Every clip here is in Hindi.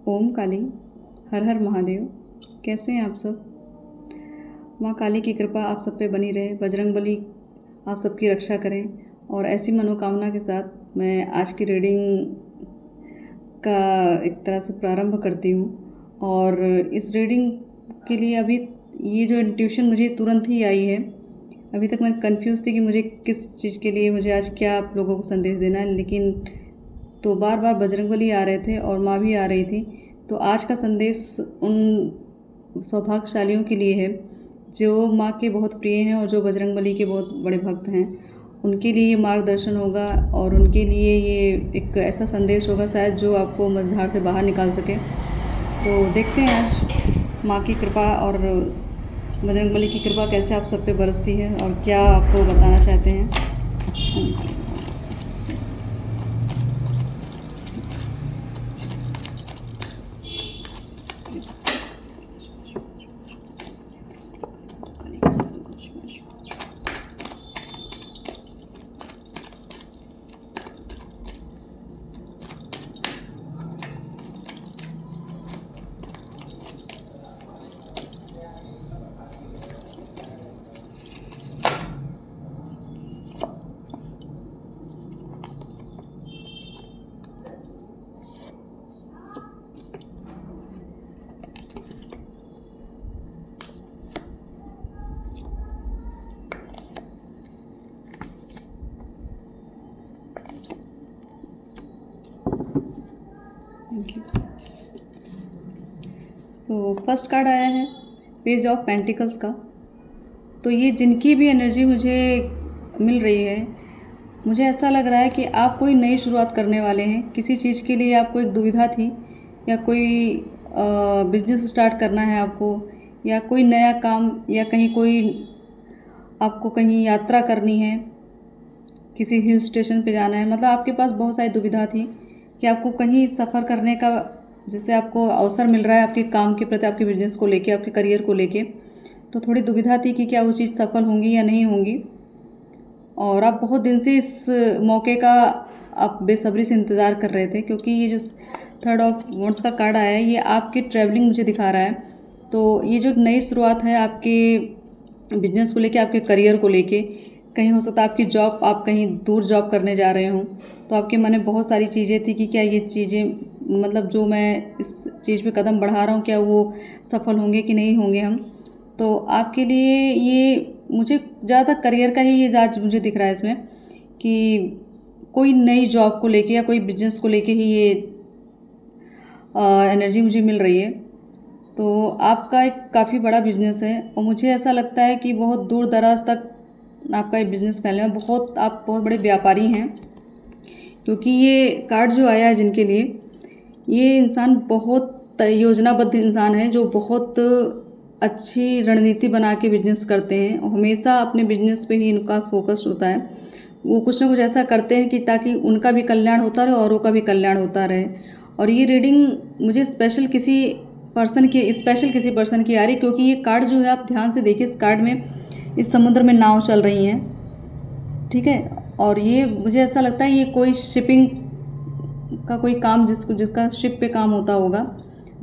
ओम काली, हर हर महादेव। कैसे हैं आप सब? माँ काली की कृपा आप सब पे बनी रहे, बजरंगबली आप सबकी रक्षा करें। और ऐसी मनोकामना के साथ मैं आज की रीडिंग का एक तरह से प्रारंभ करती हूँ। और इस रीडिंग के लिए अभी ये जो इंट्यूशन मुझे तुरंत ही आई है। अभी तक मैं कंफ्यूज थी कि मुझे किस चीज़ के लिए मुझे आज क्या आप लोगों को संदेश देना है, लेकिन तो बार बार बजरंगबली आ रहे थे और माँ भी आ रही थी। तो आज का संदेश उन सौभाग्यशालियों के लिए है जो माँ के बहुत प्रिय हैं और जो बजरंगबली के बहुत बड़े भक्त हैं। उनके लिए ये मार्गदर्शन होगा और उनके लिए ये एक ऐसा संदेश होगा शायद जो आपको मझधार से बाहर निकाल सके। तो देखते हैं आज माँ की कृपा और बजरंगबली की कृपा कैसे आप सब पे बरसती है और क्या आपको बताना चाहते हैं। Thank you. So first card आया है पेज ऑफ पेंटिकल्स का। तो ये जिनकी भी एनर्जी मुझे मिल रही है, मुझे ऐसा लग रहा है कि आप कोई नई शुरुआत करने वाले हैं। किसी चीज़ के लिए आपको एक दुविधा थी, या कोई बिजनेस स्टार्ट करना है आपको, या कोई नया काम, या कहीं कोई आपको कहीं यात्रा करनी है, किसी हिल स्टेशन पे जाना है। मतलब आपके पास बहुत सारी दुविधा थी कि आपको कहीं सफ़र करने का जैसे आपको अवसर मिल रहा है आपके काम के प्रति, आपके बिजनेस को लेके, आपके करियर को लेके। तो थोड़ी दुविधा थी कि क्या वो चीज़ सफल होंगी या नहीं होंगी। और आप बहुत दिन से इस मौके का आप बेसब्री से इंतज़ार कर रहे थे, क्योंकि ये जो थर्ड ऑफ वॉन्ड्स का कार्ड आया है ये आपकी ट्रैवलिंग मुझे दिखा रहा है। तो ये जो नई शुरुआत है आपके बिजनेस को लेके, आपके करियर को लेके, कहीं हो सकता है आपकी जॉब, आप कहीं दूर जॉब करने जा रहे हों, तो आपके मन में बहुत सारी चीज़ें थी कि क्या ये चीज़ें, मतलब जो मैं इस चीज़ पे कदम बढ़ा रहा हूँ, क्या वो सफल होंगे कि नहीं होंगे हम। तो आपके लिए ये मुझे ज़्यादातर करियर का ही ये ज़्यादा मुझे दिख रहा है इसमें, कि कोई नई जॉब को लेके या कोई बिजनेस को लेके ही ये एनर्जी मुझे मिल रही है। तो आपका एक काफ़ी बड़ा बिजनेस है और मुझे ऐसा लगता है कि बहुत दूर दराज तक आपका ये बिज़नेस फैलने में आप बहुत बड़े व्यापारी हैं। क्योंकि ये कार्ड जो आया है जिनके लिए, ये इंसान बहुत योजनाबद्ध इंसान है जो बहुत अच्छी रणनीति बना के बिजनेस करते हैं और हमेशा अपने बिजनेस पे ही इनका फोकस होता है। वो कुछ ना कुछ ऐसा करते हैं कि ताकि उनका भी कल्याण होता रहे, औरों का भी कल्याण होता रहे। और ये रीडिंग मुझे स्पेशल किसी पर्सन की आ रही, क्योंकि ये कार्ड जो है आप ध्यान से देखिए, इस कार्ड में इस समुद्र में नाव चल रही हैं, ठीक है। और ये मुझे ऐसा लगता है ये कोई शिपिंग का कोई काम जिसका शिप पे काम होता होगा,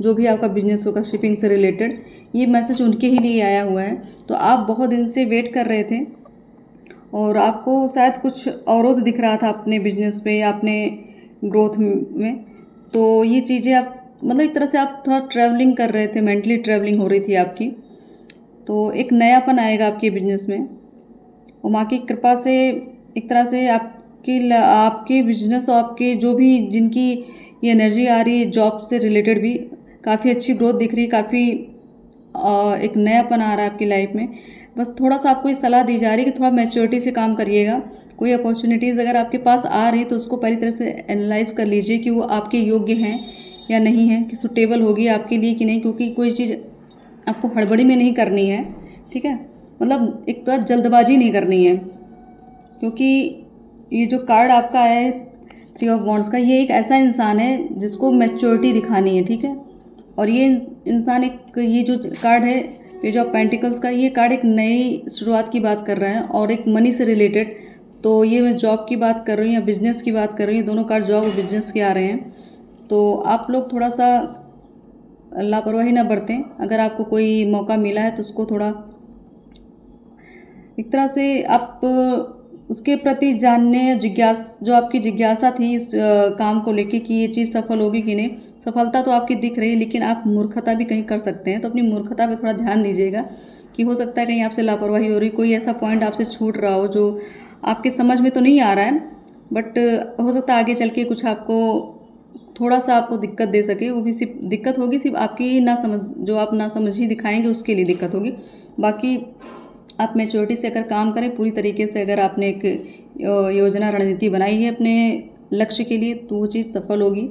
जो भी आपका बिजनेस होगा शिपिंग से रिलेटेड, ये मैसेज उनके ही लिए आया हुआ है। तो आप बहुत दिन से वेट कर रहे थे और आपको शायद कुछ अवरोध दिख रहा था अपने बिजनेस पे या अपने ग्रोथ में। तो ये चीज़ें आप मतलब एक तरह से आप थोड़ा ट्रैवलिंग कर रहे थे, मेंटली ट्रैवलिंग हो रही थी आपकी। तो एक नयापन आएगा आपके बिजनेस में और माँ की कृपा से एक तरह से आपके बिजनेस और आपके जो भी जिनकी ये एनर्जी आ रही है जॉब से रिलेटेड भी काफ़ी अच्छी ग्रोथ दिख रही है, काफ़ी एक नयापन आ रहा है आपकी लाइफ में। बस थोड़ा सा आपको ये सलाह दी जा रही है कि थोड़ा मैच्योरिटी से काम करिएगा। कोई अपॉर्चुनिटीज़ अगर आपके पास आ रही तो उसको पहली तरह से एनालाइज कर लीजिए कि वो आपके योग्य हैं या नहीं है, कि सुटेबल होगी आपके लिए कि नहीं। क्योंकि कोई चीज़ आपको हड़बड़ी में नहीं करनी है, ठीक है। मतलब एक तो जल्दबाजी नहीं करनी है, क्योंकि ये जो कार्ड आपका आया है थ्री ऑफ वॉन्ड्स का, ये एक ऐसा इंसान है जिसको मैच्योरिटी दिखानी है, ठीक है। और ये इंसान ये जो कार्ड है पेज ऑफ पेंटिकल्स का, ये कार्ड एक नई शुरुआत की बात कर रहा है और एक मनी से रिलेटेड। तो ये मैं जॉब की बात कर रही हूँ या बिजनेस की बात कर रही हूँ, दोनों कार्ड जॉब और बिजनेस के आ रहे हैं। तो आप लोग थोड़ा सा लापरवाही ना बरतें। अगर आपको कोई मौका मिला है तो उसको थोड़ा एक तरह से आप उसके प्रति जानने, जो आपकी जिज्ञासा थी इस काम को लेके कि ये चीज़ सफल होगी कि नहीं, सफलता तो आपकी दिख रही है लेकिन आप मूर्खता भी कहीं कर सकते हैं। तो अपनी मूर्खता पे थोड़ा ध्यान दीजिएगा कि हो सकता है कहीं आपसे लापरवाही हो रही, कोई ऐसा पॉइंट आपसे छूट रहा हो जो आपके समझ में तो नहीं आ रहा है, बट हो सकता है आगे चल के कुछ आपको थोड़ा सा आपको दिक्कत दे सके। वो भी सिर्फ दिक्कत होगी सिर्फ आपकी ना समझ, जो आप ना समझ ही दिखाएंगे उसके लिए दिक्कत होगी। बाकी आप मैच्योरिटी से अगर काम करें, पूरी तरीके से अगर आपने एक योजना रणनीति बनाई है अपने लक्ष्य के लिए, तो वो चीज़ सफल होगी।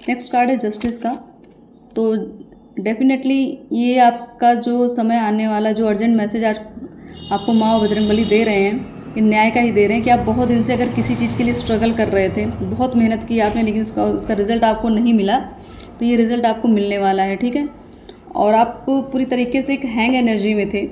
नेक्स्ट कार्ड है जस्टिस का। तो डेफिनेटली ये आपका जो समय आने वाला, जो अर्जेंट मैसेज आज आपको माँ और बजरंगबली दे रहे हैं, ये न्याय का ही दे रहे हैं कि आप बहुत दिन से अगर किसी चीज़ के लिए स्ट्रगल कर रहे थे, बहुत मेहनत की आपने, लेकिन उसका रिज़ल्ट आपको नहीं मिला, तो ये रिज़ल्ट आपको मिलने वाला है, ठीक है। और आप पूरी तरीके से एक हैंग एनर्जी में थे।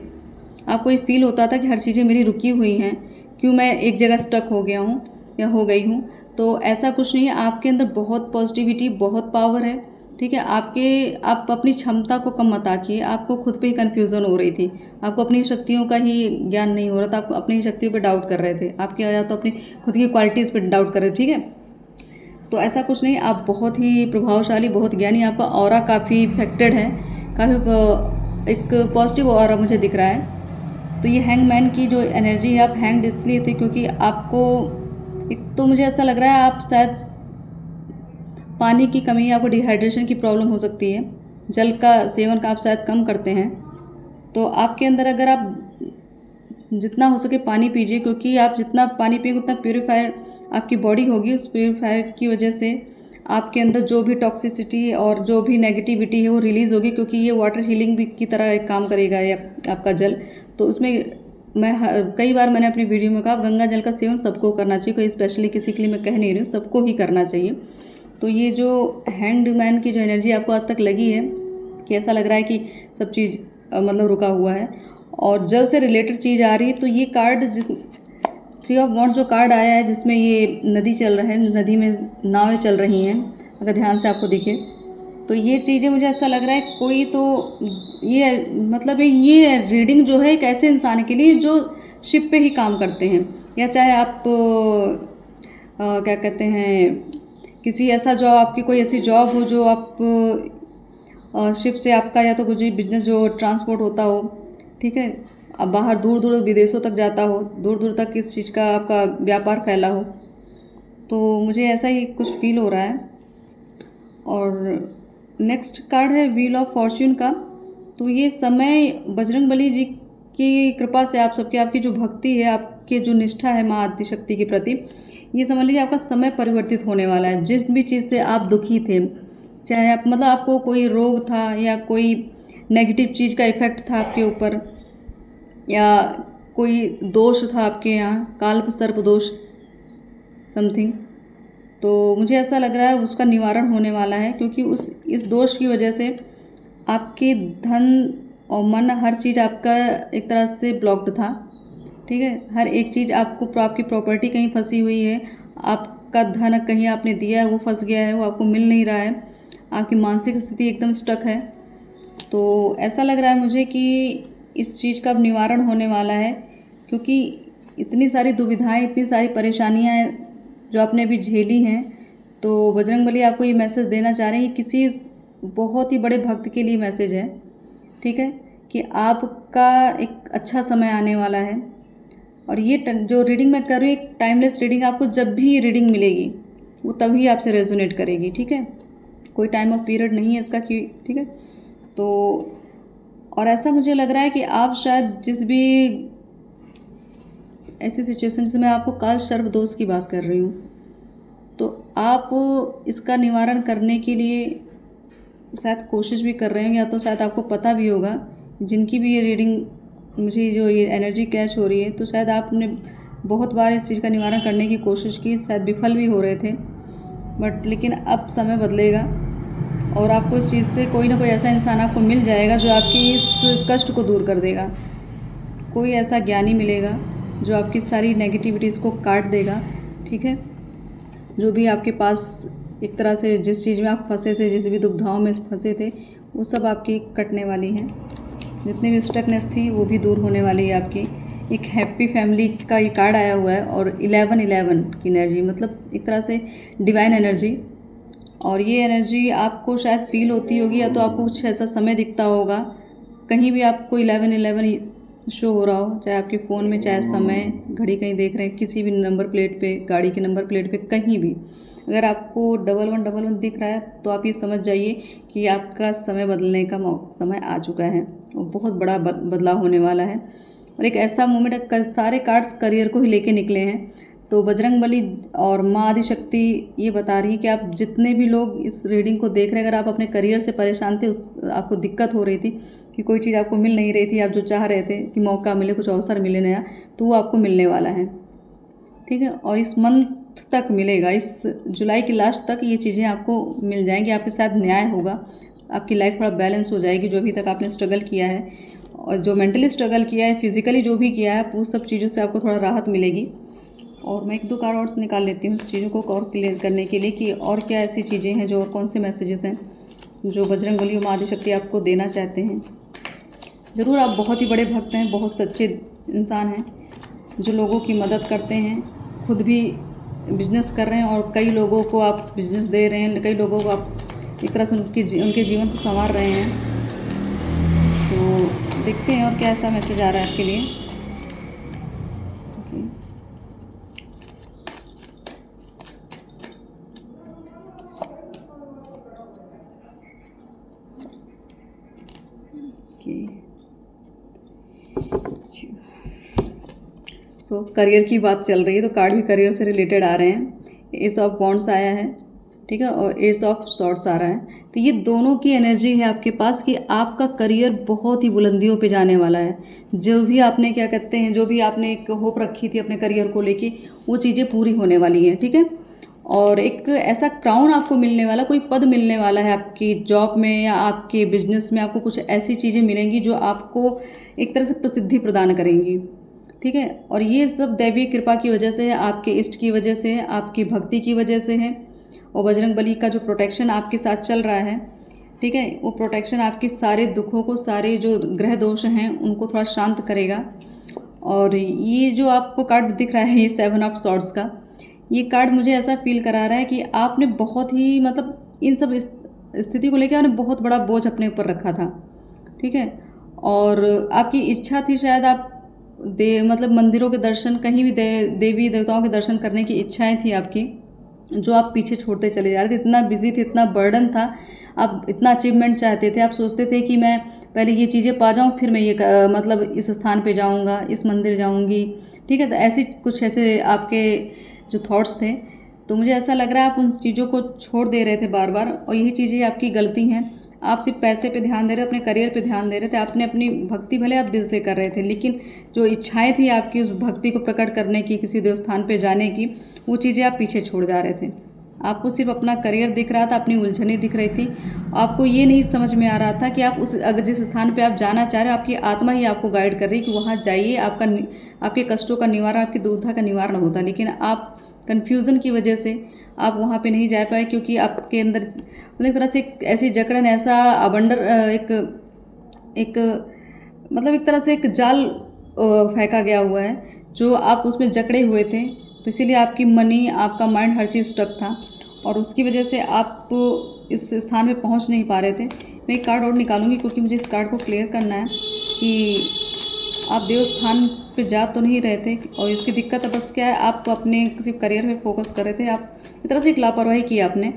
आपको ये फील होता था कि हर चीज़ें मेरी रुकी हुई हैं, क्यों मैं एक जगह स्टक हो गया हूँ या हो गई हूँ। तो ऐसा कुछ नहीं है, आपके अंदर बहुत पॉजिटिविटी, बहुत पावर है, ठीक है। आप अपनी क्षमता को कम मत आकिए। आपको खुद पे ही कन्फ्यूज़न हो रही थी, आपको अपनी शक्तियों का ही ज्ञान नहीं हो रहा था, आप अपनी ही शक्तियों पे डाउट कर रहे थे, आपके या तो अपनी खुद की क्वालिटीज़ पे डाउट कर रहे थे, ठीक है। तो ऐसा कुछ नहीं, आप बहुत ही प्रभावशाली, बहुत ज्ञानी, आपका ऑरा काफ़ी इफेक्टेड है, काफ़ी एक पॉजिटिव ऑरा मुझे दिख रहा है। तो ये हैंगमैन की जो एनर्जी है, आप हैंग्ड इसलिए थे क्योंकि आपको एक तो मुझे ऐसा लग रहा है आप शायद पानी की कमी, आपको डिहाइड्रेशन की प्रॉब्लम हो सकती है, जल का सेवन का आप शायद कम करते हैं। तो आपके अंदर अगर आप जितना हो सके पानी पीजिए, क्योंकि आप जितना पानी पिएंगे उतना प्योरीफायर आपकी बॉडी होगी। उस प्योरीफायर की वजह से आपके अंदर जो भी टॉक्सिसिटी और जो भी नेगेटिविटी है वो रिलीज़ होगी, क्योंकि ये वाटर हीलिंग भी की तरह एक काम करेगा ये आपका जल। तो उसमें कई बार मैंने अपनी वीडियो में कहा, गंगा जल का सेवन सबको करना चाहिए, कोई स्पेशली किसी के लिए मैं कह नहीं रही हूँ, सबको ही करना चाहिए। तो ये जो हैंडमैन की जो एनर्जी आपको आज तक लगी है कि ऐसा लग रहा है कि सब चीज़ मतलब रुका हुआ है और जल से रिलेटेड चीज़ आ रही है। तो ये कार्ड थ्री ऑफ वॉन्ड्स जो कार्ड आया है, जिसमें ये नदी चल रहा है, नदी में नावें चल रही हैं, अगर ध्यान से आपको दिखे तो ये चीज़ें मुझे ऐसा लग रहा है कोई तो ये मतलब ये रीडिंग जो है एक ऐसे इंसान के लिए जो शिप पे ही काम करते हैं, या चाहे आप क्या कहते हैं, किसी ऐसा जॉब, आपकी कोई ऐसी जॉब हो जो आप शिप से आपका या तो कुछ बिजनेस जो ट्रांसपोर्ट होता हो, ठीक है, अब बाहर दूर दूर विदेशों तक जाता हो, दूर दूर तक किस चीज़ का आपका व्यापार फैला हो। तो मुझे ऐसा ही कुछ फील हो रहा है। और नेक्स्ट कार्ड है व्हील ऑफ फॉर्च्यून का। तो ये समय बजरंगबली जी की कृपा से आप सबकी, आपकी जो भक्ति है, आपकी जो निष्ठा है माँ आदिशक्ति के प्रति, ये समझ लीजिए आपका समय परिवर्तित होने वाला है। जिस भी चीज़ से आप दुखी थे, चाहे आप मतलब आपको कोई रोग था या कोई नेगेटिव चीज़ का इफ़ेक्ट था आपके ऊपर, या कोई दोष था आपके यहाँ, काल्प सर्प दोष समथिंग, तो मुझे ऐसा लग रहा है उसका निवारण होने वाला है, क्योंकि इस दोष की वजह से आपके धन और मन, हर चीज़ आपका एक तरह से ब्लॉक्ड था, ठीक है। हर एक चीज़ आपकी प्रॉपर्टी कहीं फंसी हुई है, आपका धन कहीं आपने दिया है वो फंस गया है, वो आपको मिल नहीं रहा है, आपकी मानसिक स्थिति एकदम स्टक है। तो ऐसा लग रहा है मुझे कि इस चीज़ का अब निवारण होने वाला है, क्योंकि इतनी सारी दुविधाएं, इतनी सारी परेशानियां जो आपने अभी झेली हैं। तो बजरंगबली आपको ये मैसेज देना चाह रहे हैं, किसी बहुत ही बड़े भक्त के लिए मैसेज है, ठीक है, कि आपका एक अच्छा समय आने वाला है। और ये जो रीडिंग मैं कर रही हूँ एक टाइमलेस रीडिंग, आपको जब भी ये रीडिंग मिलेगी वो तभी आपसे रेजोनेट करेगी, ठीक है, कोई टाइम ऑफ पीरियड नहीं है इसका कि, ठीक है। तो और ऐसा मुझे लग रहा है कि आप शायद जिस भी ऐसी सिचुएशन, जैसे मैं आपको काल सर्प दोष की बात कर रही हूँ, तो आप इसका निवारण करने के लिए शायद कोशिश भी कर रहे होंगे, या तो शायद आपको पता भी होगा, जिनकी भी ये रीडिंग मुझे जो ये एनर्जी कैच हो रही है, तो शायद आपने बहुत बार इस चीज़ का निवारण करने की कोशिश की, शायद विफल भी हो रहे थे, बट लेकिन अब समय बदलेगा और आपको इस चीज़ से कोई ना कोई ऐसा इंसान आपको मिल जाएगा जो आपकी इस कष्ट को दूर कर देगा। कोई ऐसा ज्ञानी मिलेगा जो आपकी सारी नेगेटिविटीज़ को काट देगा, ठीक है। जो भी आपके पास एक तरह से जिस चीज़ में आप फंसे थे, जिस भी दुविधाओं में फंसे थे, वो सब आपकी कटने वाली हैं। जितनी भी स्टकनेस थी वो भी दूर होने वाली है आपकी। एक हैप्पी फैमिली का ये कार्ड आया हुआ है और 11-11 की एनर्जी, मतलब एक तरह से डिवाइन एनर्जी। और ये एनर्जी आपको शायद फील होती होगी, या तो आपको कुछ ऐसा समय दिखता होगा कहीं भी आपको 11-11 शो हो रहा हो, चाहे आपके फ़ोन में, चाहे समय घड़ी कहीं देख रहे हैं, किसी भी नंबर प्लेट पे, गाड़ी के नंबर प्लेट पे, कहीं भी अगर आपको 11-11 दिख रहा है तो आप ये समझ जाइए कि आपका समय बदलने का समय आ चुका है और बहुत बड़ा बदलाव होने वाला है। और एक ऐसा मोमेंट है, सारे कार्ड्स करियर को ही लेके निकले हैं। तो बजरंगबली और माँ आदिशक्ति ये बता रही है कि आप जितने भी लोग इस रीडिंग को देख रहे हैं, अगर आप अपने करियर से परेशान थे, आपको दिक्कत हो रही थी कि कोई चीज़ आपको मिल नहीं रही थी, आप जो चाह रहे थे कि मौका मिले, कुछ अवसर मिले नया, तो वो आपको मिलने वाला है। ठीक है, और इस मंथ तक मिलेगा, इस जुलाई के लास्ट तक ये चीज़ें आपको मिल जाएंगी। आपके साथ न्याय होगा, आपकी लाइफ थोड़ा बैलेंस हो जाएगी। जो अभी तक आपने स्ट्रगल किया है और जो मेंटली स्ट्रगल किया है, फिजिकली जो भी किया है, वो सब चीज़ों से आपको थोड़ा राहत मिलेगी। और मैं 1-2 कार्ड और निकाल लेती हूँ इस चीज़ों को और क्लियर करने के लिए कि और क्या ऐसी चीज़ें हैं, जो और कौन से मैसेजेस हैं जो बजरंगबली और माँ आदिशक्ति आपको देना चाहते हैं। ज़रूर आप बहुत ही बड़े भक्त हैं, बहुत सच्चे इंसान हैं जो लोगों की मदद करते हैं, खुद भी बिजनेस कर रहे हैं और कई लोगों को आप बिजनेस दे रहे हैं, कई लोगों को आप एक तरह से उनके जीवन को संवार रहे हैं। तो देखते हैं और क्या ऐसा मैसेज आ रहा है आपके लिए। सो करियर की बात चल रही है तो कार्ड भी करियर से रिलेटेड आ रहे हैं। एस ऑफ वॉन्ड्स आया है, ठीक है, और एस ऑफ सॉर्ड्स आ रहा है। तो ये दोनों की एनर्जी है आपके पास कि आपका करियर बहुत ही बुलंदियों पे जाने वाला है। जो भी आपने क्या कहते हैं, जो भी आपने एक होप रखी थी अपने करियर को लेके, वो चीज़ें पूरी होने वाली हैं। ठीक है, और एक ऐसा क्राउन आपको मिलने वाला, कोई पद मिलने वाला है आपकी जॉब में या आपके बिजनेस में। आपको कुछ ऐसी चीज़ें मिलेंगी जो आपको एक तरह से प्रसिद्धि प्रदान करेंगी। ठीक है, और ये सब दैवीय कृपा की वजह से है, आपके इष्ट की वजह से है, आपकी भक्ति की वजह से है। और बजरंगबली का जो प्रोटेक्शन आपके साथ चल रहा है, ठीक है, वो प्रोटेक्शन आपके सारे दुखों को, सारे जो ग्रह दोष हैं उनको थोड़ा शांत करेगा। और ये जो आपको कार्ड दिख रहा है, ये 7 ऑफ सॉर्ड्स का, ये कार्ड मुझे ऐसा फील करा रहा है कि आपने बहुत ही, मतलब इन सब स्थिति को लेकर आपने बहुत बड़ा बोझ अपने ऊपर रखा था। ठीक है, और आपकी इच्छा थी शायद आप मतलब मंदिरों के दर्शन, कहीं भी देवी देवताओं के दर्शन करने की इच्छाएं थी आपकी, जो आप पीछे छोड़ते चले जा रहे थे। इतना बिजी थे, इतना बर्डन था, आप इतना अचीवमेंट चाहते थे, आप सोचते थे कि मैं पहले ये चीज़ें पा जाऊँ, फिर मैं ये मतलब इस स्थान पे जाऊँगा, इस मंदिर जाऊँगी। ठीक है, तो ऐसी कुछ ऐसे आपके जो थॉट्स थे। तो मुझे ऐसा लग रहा है आप उन चीज़ों को छोड़ दे रहे थे बार बार, और यही चीज़ें आपकी गलती हैं। आप सिर्फ पैसे पे ध्यान दे रहे थे, अपने करियर पे ध्यान दे रहे थे। आपने अपनी भक्ति भले आप दिल से कर रहे थे, लेकिन जो इच्छाएं थी आपकी उस भक्ति को प्रकट करने की, किसी देवस्थान पे जाने की, वो चीज़ें आप पीछे छोड़ जा रहे थे। आपको सिर्फ अपना करियर दिख रहा था, अपनी उलझनें दिख रही थी। आपको ये नहीं समझ में आ रहा था कि आप अगर जिस स्थान पे आप जाना चाह रहे हो, आपकी आत्मा ही आपको गाइड कर रही है कि वहाँ जाइए, आपके कष्टों का निवारण, आपकी दुविधा का निवारण होता। लेकिन आप कन्फ्यूज़न की वजह से आप वहाँ पे नहीं जा पाए, क्योंकि आपके अंदर मतलब एक तरह से एक ऐसी जकड़न, ऐसा अबंडर एक मतलब एक तरह से एक जाल फेंका गया हुआ है, जो आप उसमें जकड़े हुए थे। तो इसीलिए आपकी मनी, आपका माइंड, हर चीज़ स्टक था, और उसकी वजह से आप इस स्थान पे पहुंच नहीं पा रहे थे। मैं एक कार्ड और निकालूंगी, क्योंकि मुझे इस कार्ड को क्लियर करना है कि आप देवस्थान पे जा तो नहीं रहे थे, और इसकी दिक्कत है बस क्या है, आप अपने किसी करियर पे फोकस कर रहे थे। आप एक तरह से एक लापरवाही की आपने,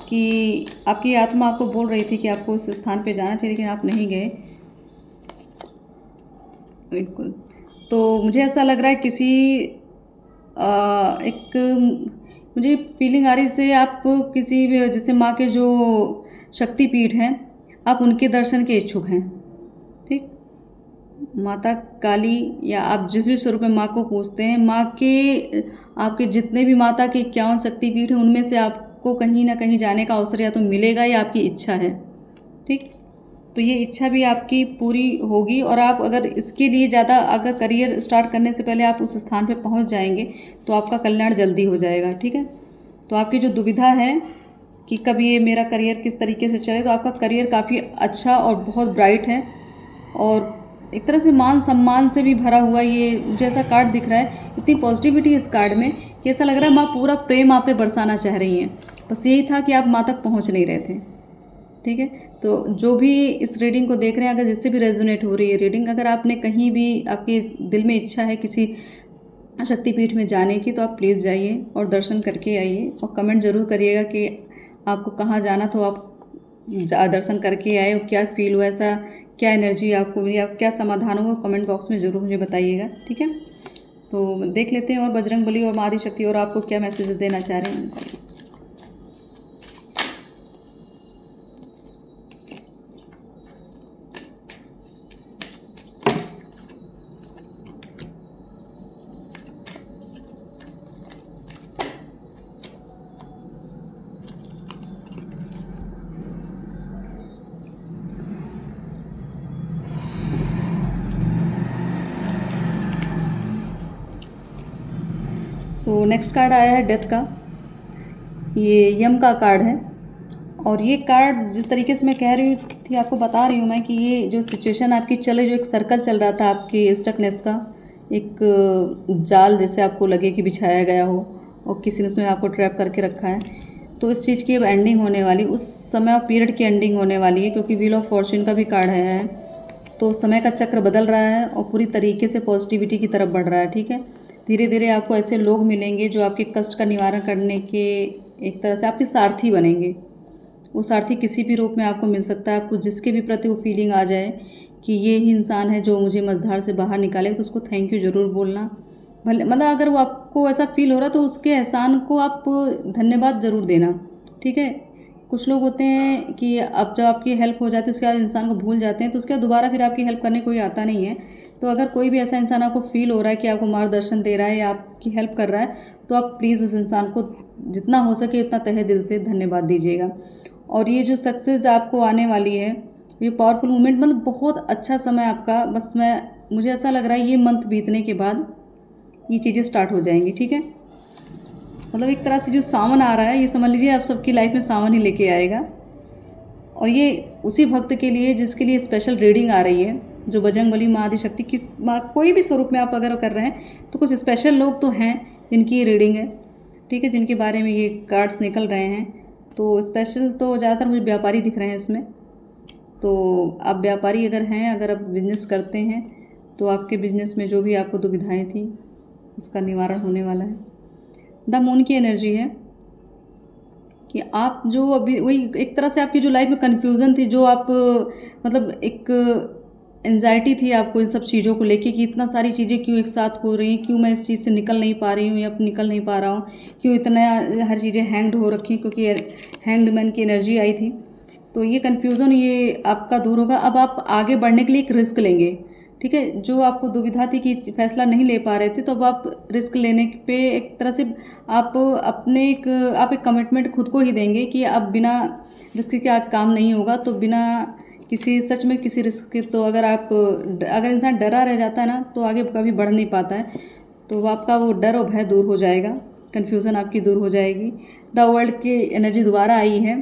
कि आपकी आत्मा आपको बोल रही थी कि आपको इस स्थान पे जाना चाहिए, लेकिन आप नहीं गए। बिल्कुल, तो मुझे ऐसा लग रहा है किसी एक मुझे फीलिंग आ रही से आप किसी भी, जैसे माँ के जो शक्तिपीठ हैं, आप उनके दर्शन के इच्छुक हैं। ठीक, माता काली या आप जिस भी स्वरूप में माँ को पूजते हैं, माँ के आपके जितने भी माता के 51 शक्तिपीठ हैं, उनमें से आपको कहीं ना कहीं जाने का अवसर या तो मिलेगा या आपकी इच्छा है। ठीक, तो ये इच्छा भी आपकी पूरी होगी, और आप अगर इसके लिए ज़्यादा, अगर करियर स्टार्ट करने से पहले आप उस स्थान पे पहुंच जाएंगे तो आपका कल्याण जल्दी हो जाएगा। ठीक है, तो आपकी जो दुविधा है कि कब ये मेरा करियर किस तरीके से चले। तो आपका करियर काफ़ी अच्छा और बहुत ब्राइट है और एक तरह से मान सम्मान से भी भरा हुआ ये मुझे ऐसा कार्ड दिख रहा है। इतनी पॉजिटिविटी है इस कार्ड में कि ऐसा लग रहा है माँ पूरा प्रेम आप पे बरसाना चाह रही हैं। बस यही था कि आप माँ तक पहुँच नहीं रहे थे। ठीक है, तो जो भी इस रीडिंग को देख रहे हैं, अगर जिससे भी रेजोनेट हो रही है रीडिंग, अगर आपने कहीं भी आपके दिल में इच्छा है किसी शक्तिपीठ में जाने की, तो आप प्लीज़ जाइए और दर्शन करके आइए और कमेंट ज़रूर करिएगा कि आपको कहाँ जाना, तो आप दर्शन करके आए और क्या फील हुआ, ऐसा क्या एनर्जी आपको मिली, आप क्या समाधान हुआ, कमेंट बॉक्स में ज़रूर मुझे बताइएगा। ठीक है, तो देख लेते हैं और बजरंगबली और माँ आदिशक्ति और आपको क्या मैसेजेस देना चाह रहे हैं। सो नेक्स्ट कार्ड आया है डेथ का। ये यम का कार्ड है और ये कार्ड जिस तरीके से मैं कह रही थी, आपको बता रही हूँ मैं कि ये जो सिचुएशन आपकी चले, जो एक सर्कल चल रहा था आपकी स्टकनेस का, एक जाल जैसे आपको लगे कि बिछाया गया हो और किसी ने उसमें आपको ट्रैप करके रखा है, तो इस चीज़ की अब एंडिंग होने वाली, उस समय और पीरियड की एंडिंग होने वाली है, क्योंकि व्हील ऑफ फॉर्च्यून का भी कार्ड है। तो समय का चक्र बदल रहा है और पूरी तरीके से पॉजिटिविटी की तरफ बढ़ रहा है। ठीक है, धीरे धीरे आपको ऐसे लोग मिलेंगे जो आपके कष्ट का निवारण करने के एक तरह से आपके सारथी बनेंगे। वो सारथी किसी भी रूप में आपको मिल सकता है। आपको जिसके भी प्रति वो फीलिंग आ जाए कि ये ही इंसान है जो मुझे मझधार से बाहर निकाले, तो उसको थैंक यू ज़रूर बोलना। भले मतलब अगर वो आपको ऐसा फील हो रहा तो उसके एहसान को आप धन्यवाद ज़रूर देना। ठीक है, कुछ लोग होते हैं कि अब जब आपकी हेल्प हो जाती है उसके बाद इंसान को भूल जाते हैं, तो उसके बाद दोबारा फिर आपकी हेल्प करने कोई आता नहीं है। तो अगर कोई भी ऐसा इंसान आपको फील हो रहा है कि आपको मार्गदर्शन दे रहा है या आपकी हेल्प कर रहा है, तो आप प्लीज़ उस इंसान को जितना हो सके उतना तहे दिल से धन्यवाद दीजिएगा। और ये जो सक्सेस आपको आने वाली है, ये पावरफुल मोमेंट, मतलब बहुत अच्छा समय आपका, बस मुझे ऐसा लग रहा है ये मंथ बीतने के बाद ये चीज़ें स्टार्ट हो जाएंगी। ठीक है, मतलब एक तरह से जो सावन आ रहा है, ये समझ लीजिए आप सबकी लाइफ में सावन ही लेके आएगा। और ये उसी भक्त के लिए जिसके लिए स्पेशल रीडिंग आ रही है, जो बजरंगबली माँ आदिशक्ति किस माँ कोई भी स्वरूप में आप अगर कर रहे हैं, तो कुछ स्पेशल लोग तो हैं जिनकी ये रीडिंग है। ठीक है, जिनके बारे में ये कार्ड्स निकल रहे हैं। तो स्पेशल तो ज़्यादातर मुझे व्यापारी दिख रहे हैं इसमें। तो आप व्यापारी अगर हैं, अगर आप बिजनेस करते हैं, तो आपके बिजनेस में जो भी आपको दुविधाएँ थी उसका निवारण होने वाला है। द मून की एनर्जी है कि आप जो अभी वही एक तरह से आपकी जो लाइफ में कन्फ्यूज़न थी, जो आप मतलब एक एंजाइटी थी आपको इन सब चीज़ों को लेके कि इतना सारी चीज़ें क्यों एक साथ हो रही हैं, क्यों मैं इस चीज़ से निकल नहीं पा रही हूँ या निकल नहीं पा रहा हूँ, क्यों इतना हर चीज़ें हैंग्ड हो रखी हैं, क्योंकि हैंग्ड मैन की एनर्जी आई थी। तो ये कन्फ्यूज़न ये आपका दूर होगा। अब आप आगे बढ़ने के लिए एक रिस्क लेंगे। ठीक है, जो आपको दुविधा थी कि फैसला नहीं ले पा रहे थे, तो अब आप रिस्क लेने पे एक तरह से आप आप एक कमिटमेंट खुद को ही देंगे कि अब बिना रिस्क के काम नहीं होगा। तो बिना किसी सच में किसी रिस्क के, तो अगर इंसान डरा रह जाता है ना, तो आगे कभी बढ़ नहीं पाता है। तो आपका वो डर और भय दूर हो जाएगा, कन्फ्यूज़न आपकी दूर हो जाएगी। द वर्ल्ड की एनर्जी दोबारा आई है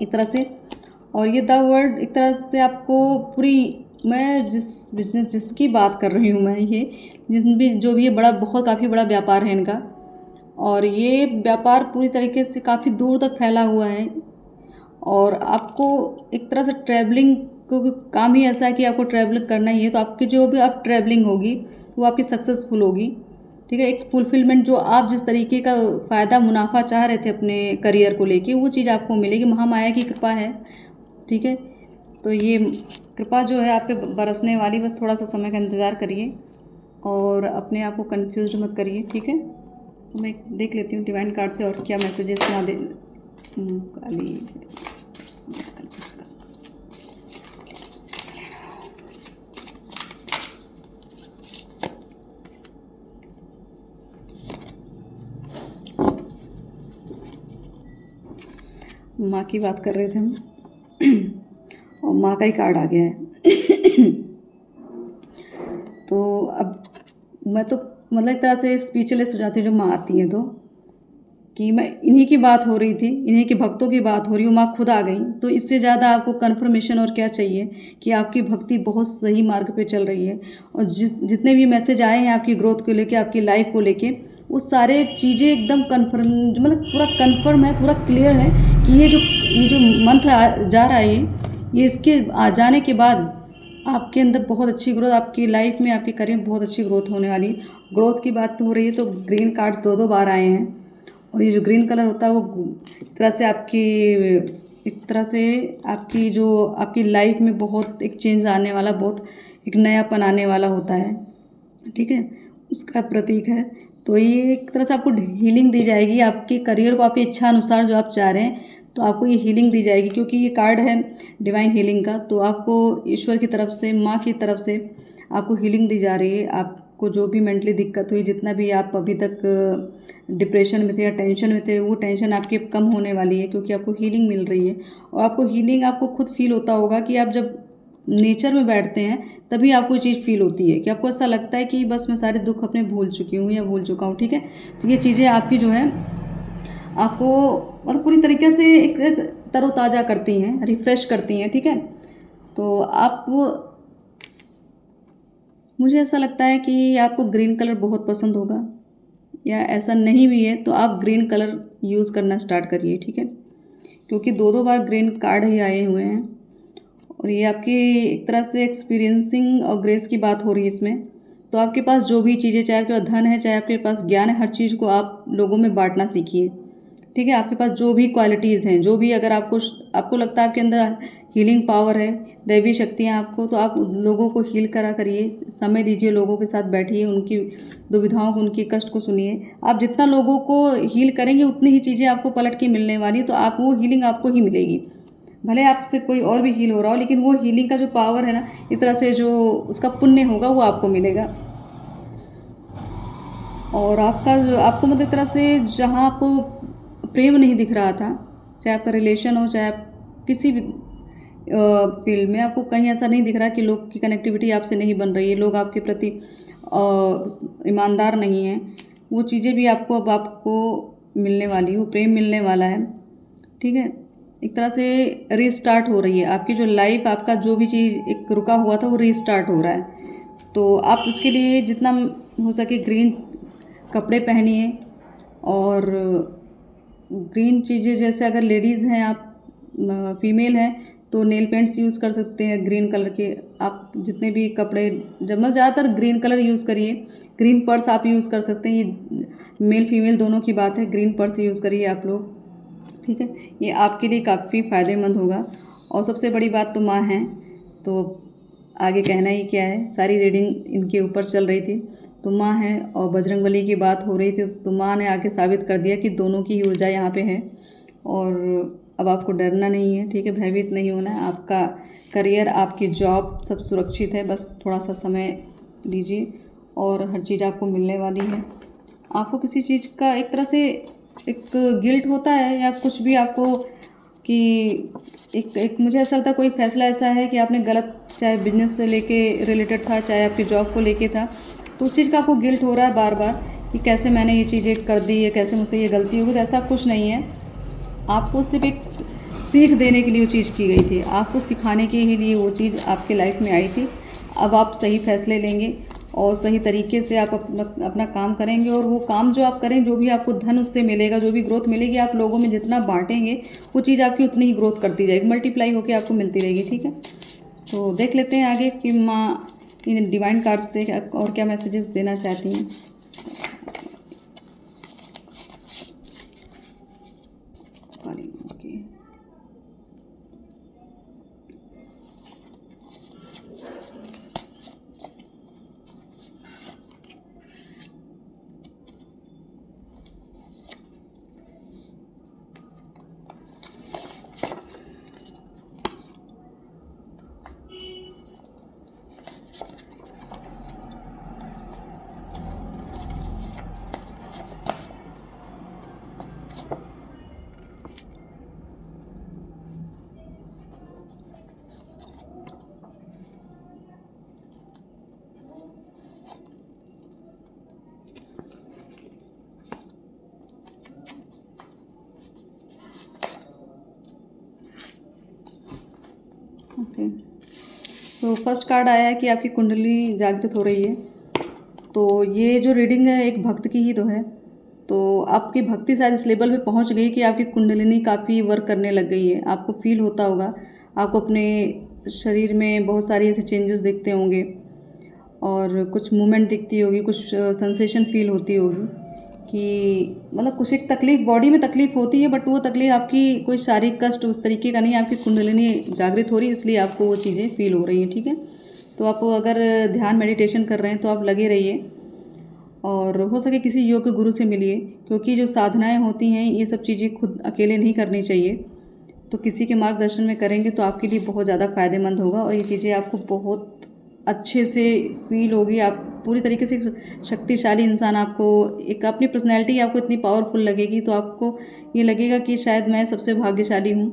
एक तरह से। और ये द वर्ल्ड एक तरह से आपको पूरी, मैं जिस बिजनेस जिसकी बात कर रही हूँ, मैं ये जिसमें भी जो भी ये बड़ा बहुत काफ़ी बड़ा व्यापार है इनका, और ये व्यापार पूरी तरीके से काफ़ी दूर तक फैला हुआ है। और आपको एक तरह से ट्रैवलिंग, क्योंकि काम ही ऐसा है कि आपको ट्रैवल करना ही है, तो आपकी जो भी आप ट्रैवलिंग होगी वो आपकी सक्सेसफुल होगी। ठीक है, एक फुलफिलमेंट, जो आप जिस तरीके का फ़ायदा मुनाफा चाह रहे थे अपने करियर को लेके, वो चीज़ आपको मिलेगी। महामाया की कृपा है। ठीक है, तो ये कृपा जो है आप पे बरसने वाली, बस थोड़ा सा समय का इंतज़ार करिए और अपने आप को कन्फ्यूज मत करिए। ठीक है, तो मैं देख लेती हूँ डिवाइन कार्ड से और क्या मैसेजेस ना दे। काली माँ की बात कर रहे थे हम और माँ का ही कार्ड आ गया है। तो अब मैं तो मतलब एक तरह से स्पीचलेस हो जाती हूँ जब माँ आती हैं, तो कि मैं इन्हीं की बात हो रही थी, इन्हीं के भक्तों की बात हो रही, वो माँ खुद आ गई। तो इससे ज़्यादा आपको कन्फर्मेशन और क्या चाहिए कि आपकी भक्ति बहुत सही मार्ग पे चल रही है। और जितने भी मैसेज आए हैं आपकी ग्रोथ को लेके, आपकी लाइफ को लेके, वो सारे चीज़ें एकदम कन्फर्म, मतलब पूरा कन्फर्म है, पूरा क्लियर है कि ये जो मंथ जा रहा है, ये इसके आ जाने के बाद आपके अंदर बहुत अच्छी ग्रोथ, आपकी लाइफ में, आपके करियर में बहुत अच्छी ग्रोथ होने वाली है। ग्रोथ की बात हो रही है तो ग्रीन कार्ड 2 बार आए हैं। और ये जो ग्रीन कलर होता है वो एक तरह से आपकी जो आपकी लाइफ में बहुत एक चेंज आने वाला, बहुत एक नयापन आने वाला होता है, ठीक है, उसका प्रतीक है। तो ये एक तरह से आपको हीलिंग दी जाएगी, आपके करियर को आपकी इच्छा अनुसार जो आप चाह रहे हैं, तो आपको ये हीलिंग दी जाएगी, क्योंकि ये कार्ड है डिवाइन हीलिंग का। तो आपको ईश्वर की तरफ से, माँ की तरफ से आपको हीलिंग दी जा रही है। आपको जो भी मेंटली दिक्कत हुई, जितना भी आप अभी तक डिप्रेशन में थे या टेंशन में थे, वो टेंशन आपकी कम होने वाली है, क्योंकि आपको हीलिंग मिल रही है। और आपको हीलिंग आपको खुद फील होता होगा कि आप जब नेचर में बैठते हैं तभी आपको ये चीज़ फील होती है कि आपको ऐसा लगता है कि बस मैं सारे दुख अपने भूल चुकी हूँ या भूल चुका हूँ, ठीक है। तो ये चीज़ें आपकी जो है आपको मतलब पूरी तरीके से एक तरोताज़ा करती हैं, रिफ़्रेश करती हैं, ठीक है। तो आप, मुझे ऐसा लगता है कि आपको ग्रीन कलर बहुत पसंद होगा, या ऐसा नहीं भी है तो आप ग्रीन कलर यूज़ करना स्टार्ट करिए, ठीक है, क्योंकि 2 बार ग्रीन कार्ड ही आए हुए हैं। और ये आपकी एक तरह से एक्सपीरियंसिंग और ग्रेस की बात हो रही है इसमें। तो आपके पास जो भी चीज़ें, चाहे आपके पास धन है, चाहे आपके पास ज्ञान है, हर चीज़ को आप लोगों में बांटना सीखिए, ठीक है। आपके पास जो भी क्वालिटीज़ हैं, जो भी, अगर आपको लगता है आपके अंदर हीलिंग पावर है, दैवी शक्तियाँ आपको, तो आप लोगों को हील करा करिए, समय दीजिए, लोगों के साथ बैठिए, उनकी दुविधाओं को, उनकी कष्ट को सुनिए। आप जितना लोगों को हील करेंगे उतनी ही चीज़ें आपको पलट के मिलने वाली, तो आप वो हीलिंग आपको ही मिलेगी। भले आपसे कोई और भी हील हो रहा हो, लेकिन वो हीलिंग का जो पावर है ना, एक तरह से जो उसका पुण्य होगा वो आपको मिलेगा। और आपको मतलब एक तरह से जहाँ आपको प्रेम नहीं दिख रहा था, चाहे आपका रिलेशन हो, चाहे आप किसी भी फील्ड में, आपको कहीं ऐसा नहीं दिख रहा कि लोग की कनेक्टिविटी आपसे नहीं बन रही है, लोग आपके प्रति ईमानदार नहीं हैं, वो चीज़ें भी आपको अब आपको मिलने वाली, वो प्रेम मिलने वाला है, ठीक है। एक तरह से रीस्टार्ट हो रही है आपकी जो लाइफ, आपका जो भी चीज़ एक रुका हुआ था वो रीस्टार्ट हो रहा है। तो आप उसके लिए जितना हो सके ग्रीन कपड़े पहनिए, और ग्रीन चीज़ें, जैसे अगर लेडीज़ हैं, आप फीमेल हैं, तो नेल पेंट्स यूज़ कर सकते हैं ग्रीन कलर के। आप जितने भी कपड़े, जब मैं ज़्यादातर ग्रीन कलर यूज़ करिए। ग्रीन पर्स आप यूज़ कर सकते हैं, ये मेल फीमेल दोनों की बात है, ग्रीन पर्स यूज़ करिए आप लोग, ठीक है। ये आपके लिए काफ़ी फ़ायदेमंद होगा। और सबसे बड़ी बात तो माँ है, तो आगे कहना ही क्या है, सारी रीडिंग इनके ऊपर चल रही थी, तो माँ है और बजरंगबली की बात हो रही थी, तो माँ ने आके साबित कर दिया कि दोनों की ही ऊर्जा यहाँ पे है। और अब आपको डरना नहीं है, ठीक है, भयभीत नहीं होना है। आपका करियर, आपकी जॉब सब सुरक्षित है, बस थोड़ा सा समय लीजिए और हर चीज़ आपको मिलने वाली है। आपको किसी चीज़ का एक तरह से एक गिल्ट होता है या कुछ भी आपको, कि एक मुझे ऐसा लगता है कोई फैसला ऐसा है कि आपने गलत, चाहे बिजनेस से लेके रिलेटेड था, चाहे आपकी जॉब को लेके था, तो उस चीज़ का आपको गिल्ट हो रहा है बार बार कि कैसे मैंने ये चीज़ें कर दी है, कैसे मुझसे ये गलती होगी। तो ऐसा कुछ नहीं है, आपको सिर्फ एक सीख देने के लिए वो चीज़ की गई थी, आपको सिखाने के ही लिए वो चीज़ आपके लाइफ में आई थी। अब आप सही फैसले लेंगे और सही तरीके से आप अपना काम करेंगे, और वो काम जो आप करें, जो भी आपको धन उससे मिलेगा, जो भी ग्रोथ मिलेगी, आप लोगों में जितना बांटेंगे वो चीज़ आपकी उतनी ही ग्रोथ करती जाएगी, मल्टीप्लाई होकर आपको मिलती रहेगी, ठीक है। तो देख लेते हैं आगे कि माँ इन डिवाइन कार्ड से और क्या मैसेजेस देना चाहती हैं। ओके, तो फर्स्ट कार्ड आया है कि आपकी कुंडली जागृत हो रही है। तो ये जो रीडिंग है एक भक्त की ही तो है। तो आपकी भक्ति शायद इस लेवल पे पहुंच गई कि आपकी कुंडलिनी काफ़ी वर्क करने लग गई है। आपको फील होता होगा, आपको अपने शरीर में बहुत सारी ऐसे चेंजेस दिखते होंगे और कुछ मूवमेंट दिखती होगी, कुछ सेंसेशन फील होती होगी कि मतलब कुछ एक तकलीफ़, बॉडी में तकलीफ़ होती है, बट वो तकलीफ़ आपकी कोई शारीरिक कष्ट उस तरीके का नहीं है। आपकी कुंडलिनी जागृत हो रही है, इसलिए आपको वो चीज़ें फील हो रही हैं। ठीक है, तो आप अगर ध्यान मेडिटेशन कर रहे हैं तो आप लगे रहिए और हो सके किसी योग गुरु से मिलिए, क्योंकि जो साधनाएं होती हैं ये सब चीज़ें खुद अकेले नहीं करनी चाहिए। तो किसी के मार्गदर्शन में करेंगे तो आपके लिए बहुत ज़्यादा फ़ायदेमंद होगा और ये चीज़ें आपको बहुत अच्छे से फील होगी। आप पूरी तरीके से शक्तिशाली इंसान, आपको एक अपनी पर्सनैलिटी आपको इतनी पावरफुल लगेगी, तो आपको ये लगेगा कि शायद मैं सबसे भाग्यशाली हूँ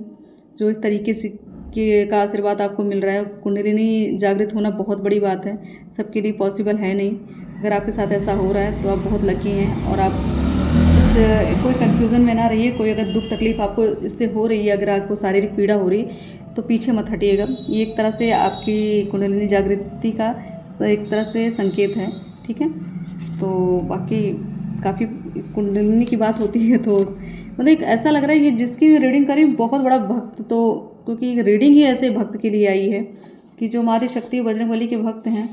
जो इस तरीके से का आशीर्वाद आपको मिल रहा है। कुंडलिनी जागृत होना बहुत बड़ी बात है, सबके लिए पॉसिबल है नहीं। अगर आपके साथ ऐसा हो रहा है तो आप बहुत लकी हैं और आप इस कोई कन्फ्यूज़न में ना रहिए। कोई अगर दुख तकलीफ़ आपको इससे हो रही है, अगर आपको शारीरिक पीड़ा हो रही है तो पीछे मत हटिएगा। ये एक तरह से आपकी कुंडलिनी जागृति का एक तरह से संकेत है। ठीक है, तो बाकी काफ़ी कुंडलिनी की बात होती है तो मतलब एक ऐसा लग रहा है कि जिसकी मैं रीडिंग करी बहुत बड़ा भक्त, तो क्योंकि रीडिंग ही ऐसे भक्त के लिए आई है कि जो माता शक्ति बजरंगबली के भक्त हैं,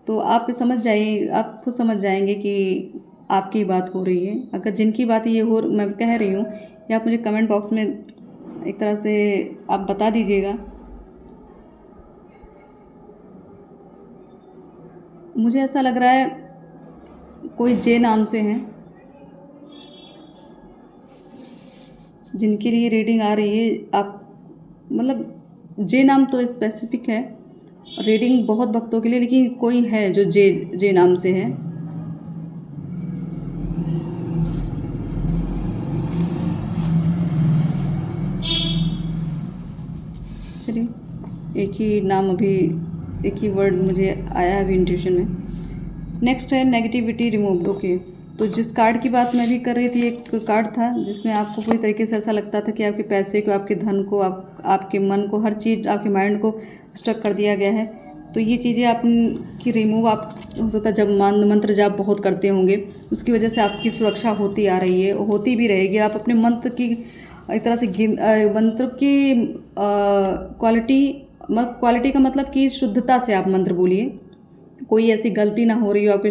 तो आप समझ जाइए, आप खुद समझ जाएंगे कि आपकी बात हो रही है। अगर जिनकी बात ये हो मैं कह रही हूँ, या आप मुझे कमेंट बॉक्स में एक तरह से आप बता दीजिएगा। मुझे ऐसा लग रहा है कोई जे नाम से हैं जिनके लिए रीडिंग आ रही है। आप मतलब जे नाम तो स्पेसिफिक है, रीडिंग बहुत भक्तों के लिए, लेकिन कोई है जो जे नाम से है। चलिए, एक ही नाम अभी, एक ही वर्ड मुझे आया है अभी इंट्यूशन में। नेक्स्ट है नेगेटिविटी रिमूव्ड। ओके, तो जिस कार्ड की बात मैं भी कर रही थी, एक कार्ड था जिसमें आपको पूरी तरीके से ऐसा लगता था कि आपके पैसे को, आपके धन को, आपके मन को, हर चीज़, आपके माइंड को स्टक कर दिया गया है। तो ये चीज़ें आपकी रिमूव, आप हो सकता है जब मंत्र जाप बहुत करते होंगे उसकी वजह से आपकी सुरक्षा होती आ रही है, होती भी रहेगी। आप अपने मंत्र की एक तरह से मंत्र की क्वालिटी का मतलब कि शुद्धता से आप मंत्र बोलिए, कोई ऐसी गलती ना हो रही हो आपके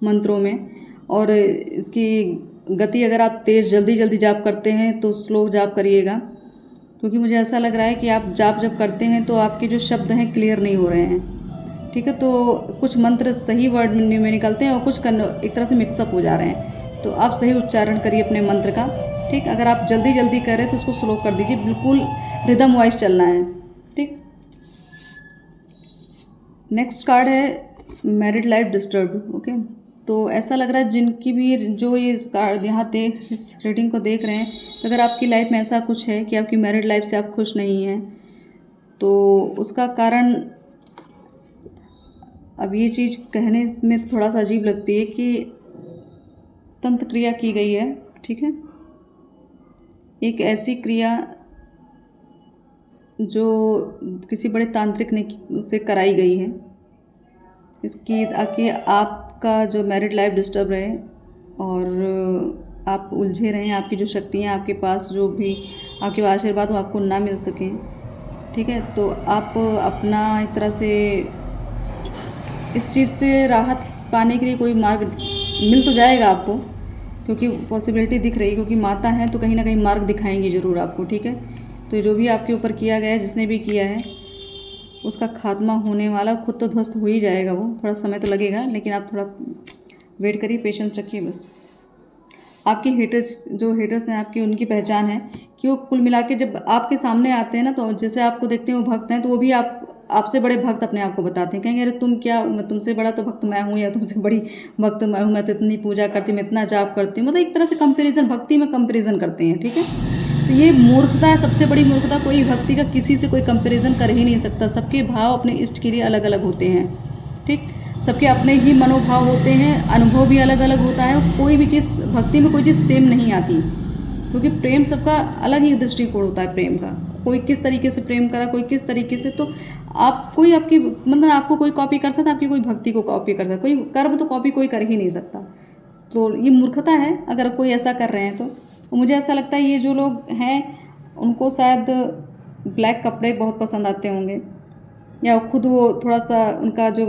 मंत्रों में। और इसकी गति, अगर आप तेज़ जल्दी जाप करते हैं तो स्लो जाप करिएगा, क्योंकि मुझे ऐसा लग रहा है कि आप जाप जब करते हैं तो आपके जो शब्द हैं क्लियर नहीं हो रहे हैं। ठीक है, तो कुछ मंत्र सही वर्ड में निकलते हैं और कुछ एक तरह से मिक्सअप हो जा रहे हैं, तो आप सही उच्चारण करिए अपने मंत्र का। ठीक, अगर आप जल्दी कर रहे हैं तो उसको स्लो कर दीजिए, बिल्कुल रिदम वाइज चलना है। ठीक, नेक्स्ट कार्ड है मैरिड लाइफ डिस्टर्ब। ओके, तो ऐसा लग रहा है जिनकी भी जो ये इस कार्ड यहाँ इस रीडिंग को देख रहे हैं, तो अगर आपकी लाइफ में ऐसा कुछ है कि आपकी मैरिड लाइफ से आप खुश नहीं हैं, तो उसका कारण, अब ये चीज़ कहने में थोड़ा सा अजीब लगती है कि तंत्र क्रिया की गई है। ठीक है, एक ऐसी क्रिया जो किसी बड़े तांत्रिक ने से कराई गई है, इसकी ताकि आपका जो मैरिड लाइफ डिस्टर्ब रहे और आप उलझे रहें, आपकी जो शक्तियाँ आपके पास, जो भी आपके आशीर्वाद वो आपको ना मिल सकें। ठीक है, तो आप अपना एक तरह से इस चीज़ से राहत पाने के लिए कोई मार्ग मिल तो जाएगा आपको, क्योंकि पॉसिबिलिटी दिख रही है, क्योंकि माता हैं तो कहीं ना कहीं मार्ग दिखाएंगी ज़रूर आपको। ठीक है, तो जो भी आपके ऊपर किया गया है, जिसने भी किया है, उसका खात्मा होने वाला, खुद तो ध्वस्त हो ही जाएगा, वो थोड़ा समय तो लगेगा, लेकिन आप थोड़ा वेट करिए, पेशेंस रखिए बस। आपके हेटर्स हैं आपकी, उनकी पहचान है कि वो कुल मिला के जब आपके सामने आते हैं ना, तो जैसे आपको देखते हैं वो भक्त हैं, तो वो भी आपसे बड़े भक्त अपने आप को बताते हैं। कहेंगे अरे तुम क्या, मैं तुमसे बड़ा तो भक्त मैं हूँ, या तुमसे बड़ी भक्त मैं हूँ, मैं तो इतनी पूजा करती हूँ, मैं इतना जाप करती हूँ। मतलब एक तरह से कंपेरिजन, भक्ति में कंपेरिजन करते हैं। ठीक है, तो ये मूर्खता है, सबसे बड़ी मूर्खता। कोई भक्ति का किसी से कोई कंपेरिजन कर ही नहीं सकता। सबके भाव अपने इष्ट के लिए अलग अलग होते हैं। ठीक, सबके अपने ही मनोभाव होते हैं, अनुभव भी अलग अलग होता है। कोई भी चीज़, भक्ति में कोई चीज़ सेम नहीं आती, क्योंकि प्रेम सबका अलग ही दृष्टिकोण होता है प्रेम का। कोई किस तरीके से प्रेम करा, कोई किस तरीके से, तो आप कोई आपकी मतलब आपको कोई कॉपी कर सकता, आपकी कोई भक्ति को कॉपी कर सकता, कोई कर्म तो कॉपी कोई कर ही नहीं सकता। तो ये मूर्खता है अगर कोई ऐसा कर रहे हैं तो मुझे ऐसा लगता है ये जो लोग हैं उनको शायद ब्लैक कपड़े बहुत पसंद आते होंगे, या खुद वो थोड़ा सा उनका जो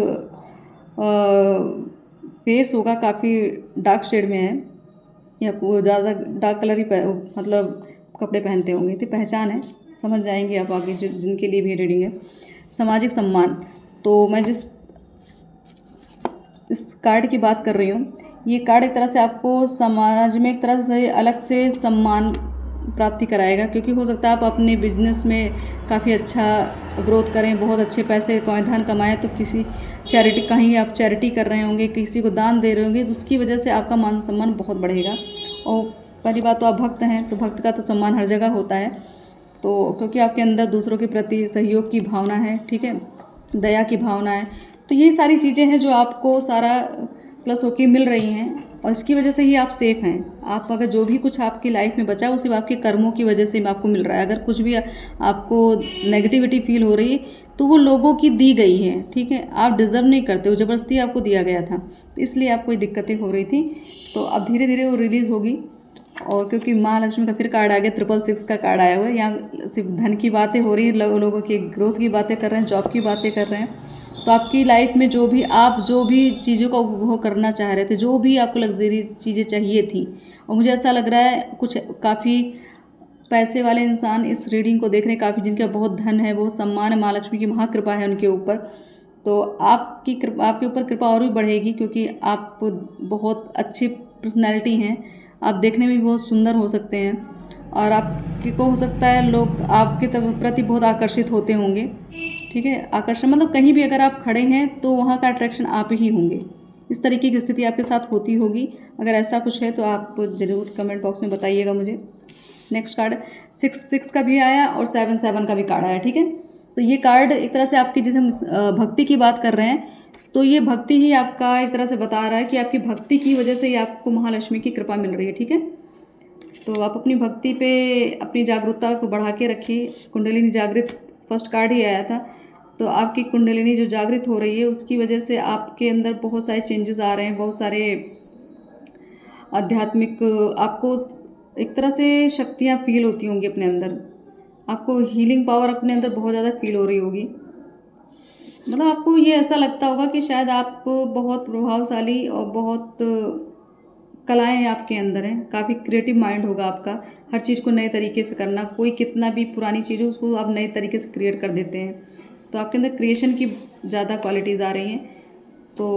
फेस होगा काफ़ी डार्क शेड में है, या वो ज़्यादा डार्क कलर ही मतलब कपड़े पहनते होंगे, तो पहचान है, समझ जाएंगे आप आगे जिनके लिए भी रीडिंग है। सामाजिक सम्मान, तो मैं जिस इस कार्ड की बात कर रही हूँ, ये कार्ड एक तरह से आपको समाज में एक तरह से अलग से सम्मान प्राप्ति कराएगा, क्योंकि हो सकता है आप अपने बिजनेस में काफ़ी अच्छा ग्रोथ करें, बहुत अच्छे पैसे धन कमाएं, तो किसी चैरिटी, कहीं आप चैरिटी कर रहे होंगे, किसी को दान दे रहे होंगे, तो उसकी वजह से आपका मान सम्मान बहुत बढ़ेगा। और पहली बात तो आप भक्त हैं, तो भक्त का तो सम्मान हर जगह होता है, तो क्योंकि आपके अंदर दूसरों के प्रति सहयोग की भावना है, ठीक है, दया की भावना है, तो ये सारी चीज़ें हैं जो आपको सारा प्लस होके मिल रही हैं, और इसकी वजह से ही आप सेफ़ हैं। आप अगर जो भी कुछ आपकी लाइफ में बचा वो सिर्फ आपके कर्मों की वजह से आपको मिल रहा है। अगर कुछ भी आपको नेगेटिविटी फील हो रही है तो वो लोगों की दी गई है, ठीक है, आप डिज़र्व नहीं करते, वो ज़बरदस्ती आपको दिया गया था, इसलिए आपको ये दिक्कतें हो रही थी। तो अब धीरे धीरे वो रिलीज़ होगी। और क्योंकि महालक्ष्मी का फिर कार्ड आ गया, 666 का कार्ड आया हुआ है, यहाँ सिर्फ धन की बातें हो रही है, लोगों की ग्रोथ की बातें कर रहे हैं, जॉब की बातें कर रहे हैं। तो आपकी लाइफ में जो भी चीज़ों का उपभोग करना चाह रहे थे, जो भी आपको लग्जरी चीज़ें चाहिए थी, और मुझे ऐसा लग रहा है कुछ काफ़ी पैसे वाले इंसान इस रीडिंग को देख रहे हैं, काफ़ी जिनका बहुत धन है, बहुत सम्मान है, महालक्ष्मी की महाकृपा है उनके ऊपर, तो आपके ऊपर कृपा और भी बढ़ेगी, क्योंकि आप बहुत अच्छी पर्सनैलिटी हैं, आप देखने में भी बहुत सुंदर हो सकते हैं, और आपके को हो सकता है लोग आपके प्रति बहुत आकर्षित होते होंगे, ठीक है, आकर्षण मतलब कहीं भी अगर आप खड़े हैं तो वहाँ का अट्रैक्शन आप ही होंगे, इस तरीके की स्थिति आपके साथ होती होगी। अगर ऐसा कुछ है तो आप ज़रूर कमेंट बॉक्स में बताइएगा मुझे। नेक्स्ट कार्ड 6 का भी आया और 7 का भी कार्ड आया, ठीक है। तो ये कार्ड एक तरह से आपकी, जैसे हम भक्ति की बात कर रहे हैं, तो ये भक्ति ही आपका एक तरह से बता रहा है कि आपकी भक्ति की वजह से ही आपको महालक्ष्मी की कृपा मिल रही है, ठीक है। तो आप अपनी भक्ति पे अपनी जागरूकता को बढ़ा के रखिए। कुंडलिनी जागृत फर्स्ट कार्ड ही आया था, तो आपकी कुंडलिनी जो जागृत हो रही है उसकी वजह से आपके अंदर बहुत सारे चेंजेस आ रहे हैं, बहुत सारे आध्यात्मिक आपको एक तरह से शक्तियाँ फील होती होंगी अपने अंदर, आपको हीलिंग पावर अपने अंदर बहुत ज़्यादा फील हो रही होगी। मतलब आपको ये ऐसा लगता होगा कि शायद आप बहुत प्रभावशाली और बहुत कलाएं आपके अंदर हैं, काफ़ी क्रिएटिव माइंड होगा आपका, हर चीज़ को नए तरीके से करना, कोई कितना भी पुरानी चीज़ हो उसको आप नए तरीके से क्रिएट कर देते हैं, तो आपके अंदर क्रिएशन की ज़्यादा क्वालिटीज़ आ रही हैं। तो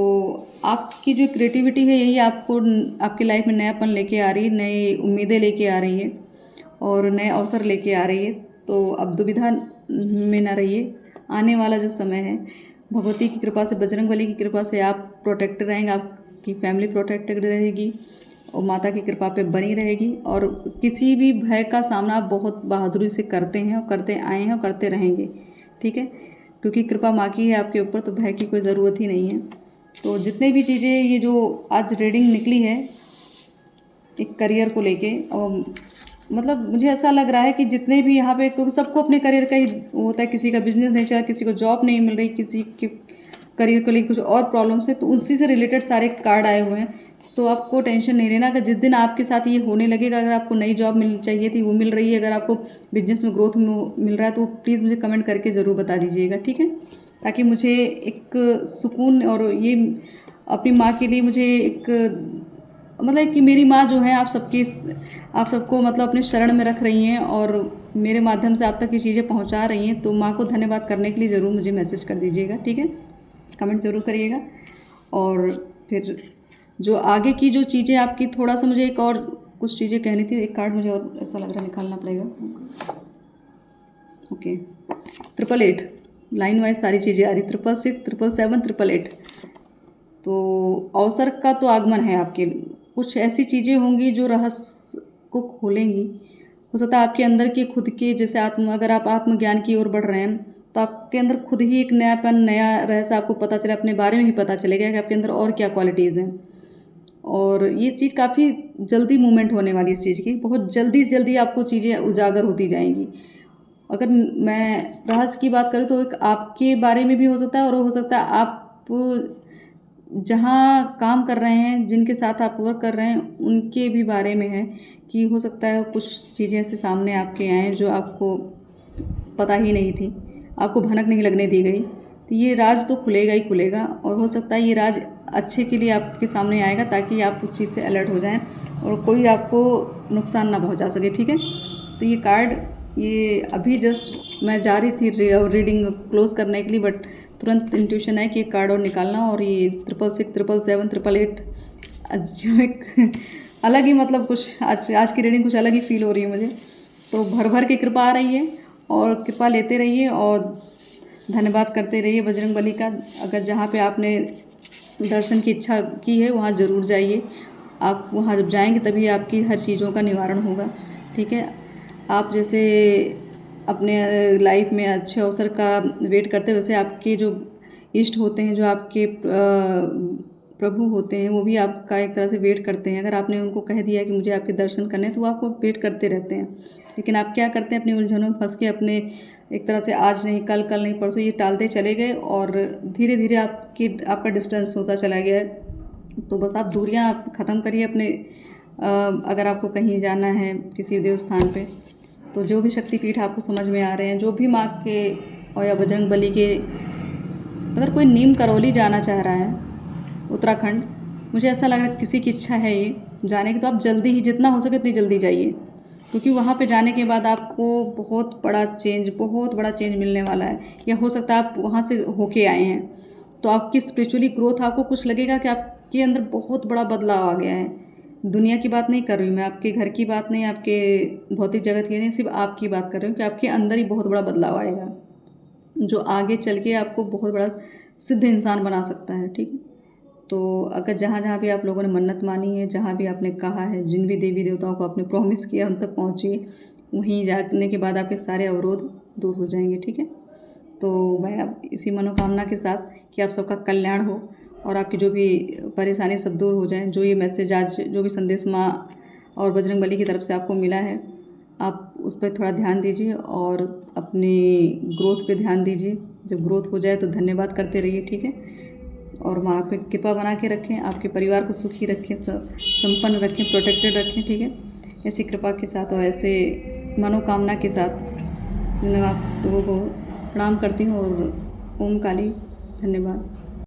आपकी जो क्रिएटिविटी है यही आपको आपकी लाइफ में नयापन लेके आ रही है, नई उम्मीदें लेके आ रही है और नए अवसर लेके आ रही है। तो अब दुविधा में ना रहिए, आने वाला जो समय है भगवती की कृपा से, बजरंगबली की कृपा से आप प्रोटेक्टेड रहेंगे, आपकी फैमिली प्रोटेक्टेड रहेगी और माता की कृपा पे बनी रहेगी, और किसी भी भय का सामना आप बहुत बहादुरी से करते हैं और करते आए हैं और करते रहेंगे, ठीक है, क्योंकि कृपा माँ की है आपके ऊपर, तो भय की कोई ज़रूरत ही नहीं है। तो जितने भी चीज़ें ये जो आज रीडिंग निकली है एक करियर को लेके, और मतलब मुझे ऐसा लग रहा है कि जितने भी यहाँ पे, क्योंकि सबको अपने करियर का ही होता है, किसी का बिजनेस नहीं चल रहा, किसी को जॉब नहीं मिल रही, किसी के करियर को लेकर कुछ और प्रॉब्लम्स है, तो उसी से रिलेटेड सारे कार्ड आए हुए हैं। तो आपको टेंशन नहीं लेना, अगर जिस दिन आपके साथ ये होने लगेगा, अगर आपको नई जॉब मिल चाहिए थी वो मिल रही है, अगर आपको बिजनेस में ग्रोथ मिल रहा है, तो प्लीज़ मुझे कमेंट करके ज़रूर बता दीजिएगा, ठीक है, ताकि मुझे एक सुकून, और ये अपनी माँ के लिए मुझे एक मतलब कि मेरी माँ जो है आप सबको मतलब अपने शरण में रख रही हैं और मेरे माध्यम से आप तक ये चीज़ें पहुँचा रही हैं, तो माँ को धन्यवाद करने के लिए ज़रूर मुझे मैसेज कर दीजिएगा, ठीक है, कमेंट ज़रूर करिएगा। और फिर जो आगे की जो चीज़ें आपकी, थोड़ा सा मुझे एक और कुछ चीज़ें कहनी थी, एक कार्ड मुझे और ऐसा लग रहा है निकालना पड़ेगा। ओके, 888 लाइन वाइज सारी चीज़ें आ रही, 666, 777, 888। तो अवसर का तो आगमन है आपके, कुछ ऐसी चीज़ें होंगी जो रहस्य को खोलेंगी। हो सकता है आपके अंदर के खुद के, जैसे अगर आप आत्मज्ञान की ओर बढ़ रहे हैं तो आपके अंदर खुद ही एक नयापन, नया रहस्य आपको पता चले, अपने बारे में ही पता चलेगा कि आपके अंदर और क्या क्वालिटीज़ हैं। और ये चीज़ काफ़ी जल्दी मूवमेंट होने वाली इस चीज़ की, बहुत जल्दी से जल्दी आपको चीज़ें उजागर होती जाएंगी। अगर मैं रहस्य की बात करूँ तो एक आपके बारे में भी हो सकता है, और हो सकता है आप जहाँ काम कर रहे हैं, जिनके साथ आप वर्क कर रहे हैं, उनके भी बारे में है कि हो सकता है कुछ चीज़ें ऐसे सामने आपके आएँ जो आपको पता ही नहीं थी, आपको भनक नहीं लगने दी गई। तो ये राज तो खुलेगा ही खुलेगा, और हो सकता है ये राज अच्छे के लिए आपके सामने आएगा, ताकि आप उस चीज़ से अलर्ट हो जाएं और कोई आपको नुकसान ना पहुंचा सके, ठीक है। तो ये कार्ड, ये अभी जस्ट मैं जा रही थी रीडिंग क्लोज करने के लिए, बट तुरंत इंट्यूशन है कि ये कार्ड और निकालना, और ये 666 777 888 जो एक अलग ही, मतलब कुछ आज की रीडिंग कुछ अलग ही फील हो रही है मुझे। तो भर भर के कृपा आ रही है, और कृपा लेते रहिए और धन्यवाद करते रहिए बजरंग बली का। अगर जहाँ पे आपने दर्शन की इच्छा की है वहाँ ज़रूर जाइए। आप वहाँ जब जाएंगे तभी आपकी हर चीज़ों का निवारण होगा, ठीक है। आप जैसे अपने लाइफ में अच्छे अवसर का वेट करते हैं, वैसे आपके जो इष्ट होते हैं, जो आपके प्रभु होते हैं, वो भी आपका एक तरह से वेट करते हैं। अगर आपने उनको कह दिया कि मुझे आपके दर्शन करने हैं, तो वो आपको वेट करते रहते हैं। लेकिन आप क्या करते हैं, अपनी उलझनों में फंस के अपने एक तरह से आज नहीं कल, कल नहीं परसों, ये टालते चले गए, और धीरे धीरे आपका डिस्टेंस होता चला गया है। तो बस आप दूरियां ख़त्म करिए अपने। अगर आपको कहीं जाना है किसी देव स्थान पे, तो जो भी शक्तिपीठ आपको समझ में आ रहे हैं, जो भी माँ के और या बजरंग बली के, अगर कोई नीम करौली जाना चाह रहा है उत्तराखंड, मुझे ऐसा लग रहा है किसी की इच्छा है ये जाने की, तो आप जल्दी ही, जितना हो सके उतनी जल्दी जाइए, क्योंकि वहाँ पे जाने के बाद आपको बहुत बड़ा चेंज मिलने वाला है। या हो सकता है आप वहाँ से होके आए हैं, तो आपकी स्पिरिचुअली ग्रोथ, आपको कुछ लगेगा कि आपके अंदर बहुत बड़ा बदलाव आ गया है। दुनिया की बात नहीं कर रही मैं, आपके घर की बात नहीं, आपके भौतिक जगत की नहीं, सिर्फ आपकी बात कर रही हूँ कि आपके अंदर ही बहुत बड़ा बदलाव आएगा, जो आगे चल के आपको बहुत बड़ा सिद्ध इंसान बना सकता है, ठीक है। तो अगर जहाँ जहाँ भी आप लोगों ने मन्नत मानी है, जहाँ भी आपने कहा है, जिन भी देवी देवताओं को आपने प्रॉमिस किया, उन तक पहुँचिए। वहीं जाने के बाद आपके सारे अवरोध दूर हो जाएंगे, ठीक है। तो मैं अब इसी मनोकामना के साथ कि आप सबका कल्याण हो और आपकी जो भी परेशानी सब दूर हो जाए। जो ये मैसेज आज, जो भी संदेश माँ और बजरंग बली की तरफ से आपको मिला है, आप उस पर थोड़ा ध्यान दीजिए और अपनी ग्रोथ पे ध्यान दीजिए। जब ग्रोथ हो जाए तो धन्यवाद करते रहिए, ठीक है। और माँ पे कृपा बना के रखें, आपके परिवार को सुखी रखें, संपन्न रखें, प्रोटेक्टेड रखें, ठीक है। ऐसी कृपा के साथ और ऐसे मनोकामना के साथ मैं आप लोगों को प्रणाम करती हूँ, और ओम काली, धन्यवाद।